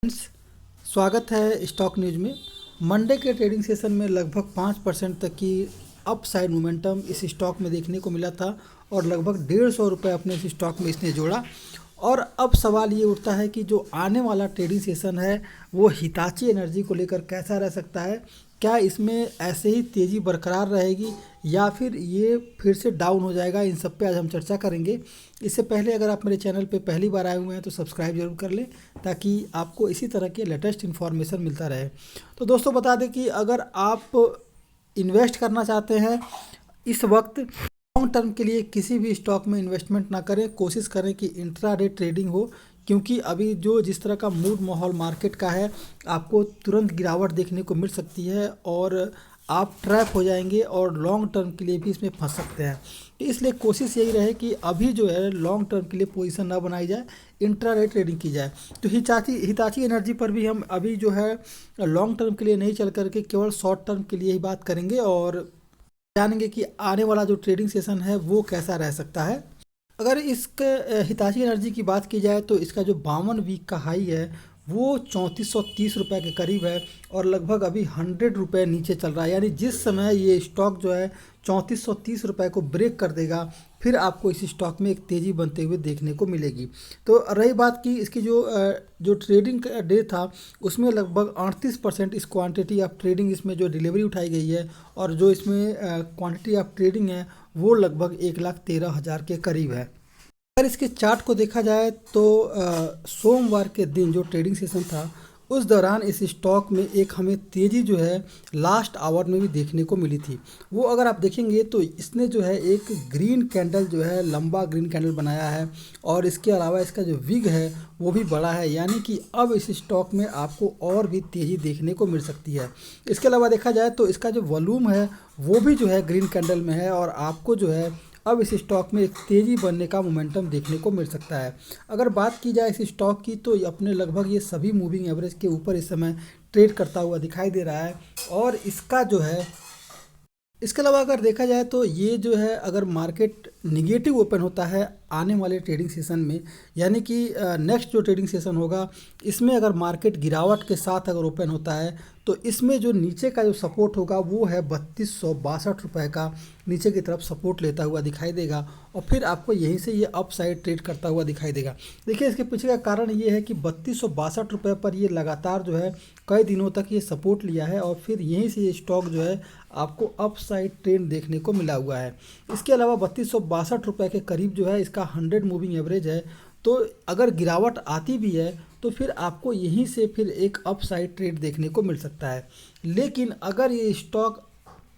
Friends, स्वागत है stock news में। मंडे के ट्रेडिंग सेशन में लगभग 5% तक की अपसाइड मोमेंटम इस स्टॉक में देखने को मिला था और लगभग 150 रुपये अपने इस स्टॉक में इसने जोड़ा। और अब सवाल ये उठता है कि जो आने वाला ट्रेडिंग सेशन है वो हिताची एनर्जी को लेकर कैसा रह सकता है। क्या इसमें ऐसे ही तेज़ी बरकरार रहेगी या फिर ये फिर से डाउन हो जाएगा, इन सब पे आज हम चर्चा करेंगे। इससे पहले अगर आप मेरे चैनल पे पहली बार आए हुए हैं तो सब्सक्राइब जरूर कर लें ताकि आपको इसी तरह के लेटेस्ट इन्फॉर्मेशन मिलता रहे। तो दोस्तों बता दें कि अगर आप इन्वेस्ट करना चाहते हैं इस वक्त लॉन्ग टर्म के लिए किसी भी स्टॉक में इन्वेस्टमेंट ना करें, कोशिश करें कि इंट्राडे ट्रेडिंग हो, क्योंकि अभी जो जिस तरह का मूड माहौल मार्केट का है आपको तुरंत गिरावट देखने को मिल सकती है और आप ट्रैप हो जाएंगे और लॉन्ग टर्म के लिए भी इसमें फंस सकते हैं। तो इसलिए कोशिश यही रहे कि अभी जो है लॉन्ग टर्म के लिए पोजीशन ना बनाई जाए, इंट्राडे ट्रेडिंग की जाए। तो हिताची एनर्जी पर भी हम अभी जो है लॉन्ग टर्म के लिए नहीं चल करके केवल शॉर्ट टर्म के लिए ही बात करेंगे और जानेंगे कि आने वाला जो ट्रेडिंग सेशन है वो कैसा रह सकता है। अगर इसके हिताची एनर्जी की बात की जाए तो इसका जो 52 वीक का हाई है वो 3430 रुपये के करीब है और लगभग अभी 100 रुपये नीचे चल रहा है। यानी जिस समय ये स्टॉक जो है 3430 रुपये को ब्रेक कर देगा फिर आपको इस स्टॉक में एक तेज़ी बनते हुए देखने को मिलेगी। तो रही बात की इसकी जो ट्रेडिंग डे था उसमें लगभग 38% इस क्वांटिटी ऑफ ट्रेडिंग इसमें जो डिलीवरी उठाई गई है और जो इसमें क्वांटिटी ऑफ ट्रेडिंग है वो लगभग 1,13,000 के करीब है। अगर इसके चार्ट को देखा जाए तो सोमवार के दिन जो ट्रेडिंग सेशन था उस दौरान इस स्टॉक में एक हमें तेज़ी जो है लास्ट आवर में भी देखने को मिली थी। वो अगर आप देखेंगे तो इसने जो है एक ग्रीन कैंडल जो है लंबा ग्रीन कैंडल बनाया है और इसके अलावा इसका जो विग है वो भी बड़ा है, यानी कि अब इस स्टॉक में आपको और भी तेज़ी देखने को मिल सकती है। इसके अलावा देखा जाए तो इसका जो वॉल्यूम है वो भी जो है ग्रीन कैंडल में है और आपको जो है अब इस स्टॉक में एक तेज़ी बनने का मोमेंटम देखने को मिल सकता है। अगर बात की जाए इस स्टॉक की तो अपने लगभग ये सभी मूविंग एवरेज के ऊपर इस समय ट्रेड करता हुआ दिखाई दे रहा है और इसका जो है इसके अलावा अगर देखा जाए तो ये जो है अगर मार्केट निगेटिव ओपन होता है आने वाले ट्रेडिंग सेशन में, यानी कि नेक्स्ट जो ट्रेडिंग सेशन होगा इसमें अगर मार्केट गिरावट के साथ अगर ओपन होता है तो इसमें जो नीचे का जो सपोर्ट होगा वो है 3262 रुपये का नीचे की तरफ सपोर्ट लेता हुआ दिखाई देगा और फिर आपको यहीं से ये अप साइड ट्रेड करता हुआ दिखाई देगा। देखिए इसके पीछे का कारण ये है कि 3262 रुपये पर ये लगातार जो है कई दिनों तक ये सपोर्ट लिया है और फिर यहीं से ये स्टॉक जो है आपको अप साइड ट्रेंड देखने को मिला हुआ है। इसके अलावा 3262 रुपये के करीब जो है इसका 100 मूविंग एवरेज है। तो अगर गिरावट आती भी है तो फिर आपको यहीं से फिर एक अप साइड ट्रेड देखने को मिल सकता है। लेकिन अगर ये स्टॉक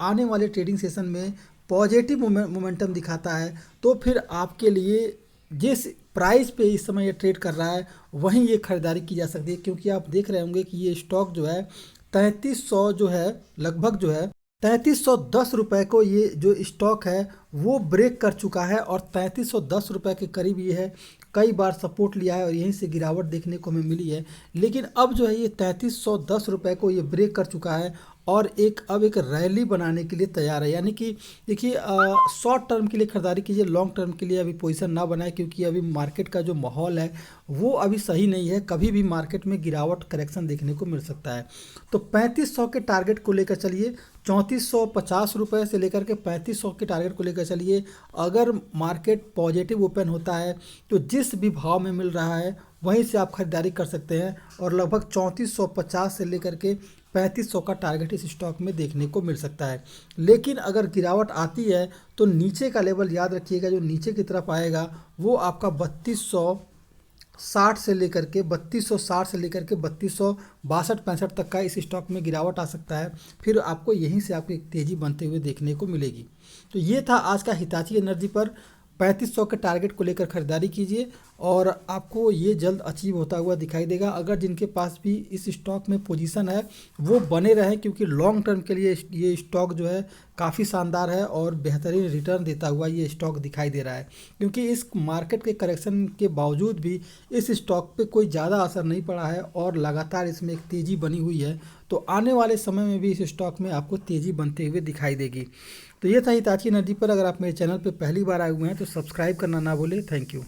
आने वाले ट्रेडिंग सेशन में पॉजिटिव मोमेंटम दिखाता है तो फिर आपके लिए जिस प्राइस पे इस समय ये ट्रेड कर रहा है वहीं ये खरीदारी की जा सकती है, क्योंकि आप देख रहे होंगे कि ये स्टॉक जो है 3300 जो है लगभग जो है 3310 रुपये को ये जो स्टॉक है वो ब्रेक कर चुका है और 3310 रुपये के करीब ये है, कई बार सपोर्ट लिया है और यहीं से गिरावट देखने को हमें मिली है। लेकिन अब जो है ये 3310 रुपये को ये ब्रेक कर चुका है और अब एक रैली बनाने के लिए तैयार है। यानी कि देखिए शॉर्ट टर्म के लिए खरीदारी कीजिए, लॉन्ग टर्म के लिए अभी पोजीशन ना बनाए, क्योंकि अभी मार्केट का जो माहौल है वो अभी सही नहीं है, कभी भी मार्केट में गिरावट करेक्शन देखने को मिल सकता है। तो 3500 के टारगेट को लेकर चलिए, 3450 रुपये से लेकर के 3500 के टारगेट को लेकर चलिए। अगर मार्केट पॉजिटिव ओपन होता है तो जिस भी भाव में मिल रहा है वहीं से आप खरीदारी कर सकते हैं और लगभग 3450 से लेकर के 3500 का टारगेट इस स्टॉक में देखने को मिल सकता है। लेकिन अगर गिरावट आती है तो नीचे का लेवल याद रखिएगा, जो नीचे की तरफ आएगा वो आपका 3260 से लेकर के 3262-65 तक का इस स्टॉक में गिरावट आ सकता है। फिर आपको यहीं से आपको एक तेज़ी बनते हुए देखने को मिलेगी। तो ये था आज का हिताची एनर्जी पर 3500 के टारगेट को लेकर खरीदारी कीजिए और आपको ये जल्द अचीव होता हुआ दिखाई देगा। अगर जिनके पास भी इस स्टॉक में पोजीशन है वो बने रहें, क्योंकि लॉन्ग टर्म के लिए ये स्टॉक जो है काफ़ी शानदार है और बेहतरीन रिटर्न देता हुआ ये स्टॉक दिखाई दे रहा है। क्योंकि इस मार्केट के करेक्शन के बावजूद भी इस स्टॉक पे कोई ज़्यादा असर नहीं पड़ा है और लगातार इसमें एक तेज़ी बनी हुई है। तो आने वाले समय में भी इस स्टॉक में आपको तेज़ी बनते हुए दिखाई देगी। तो ये था हिताची एनर्जी पर। अगर आप मेरे चैनल पर पहली बार आए हुए हैं तो सब्सक्राइब करना ना भूलें। Thank you.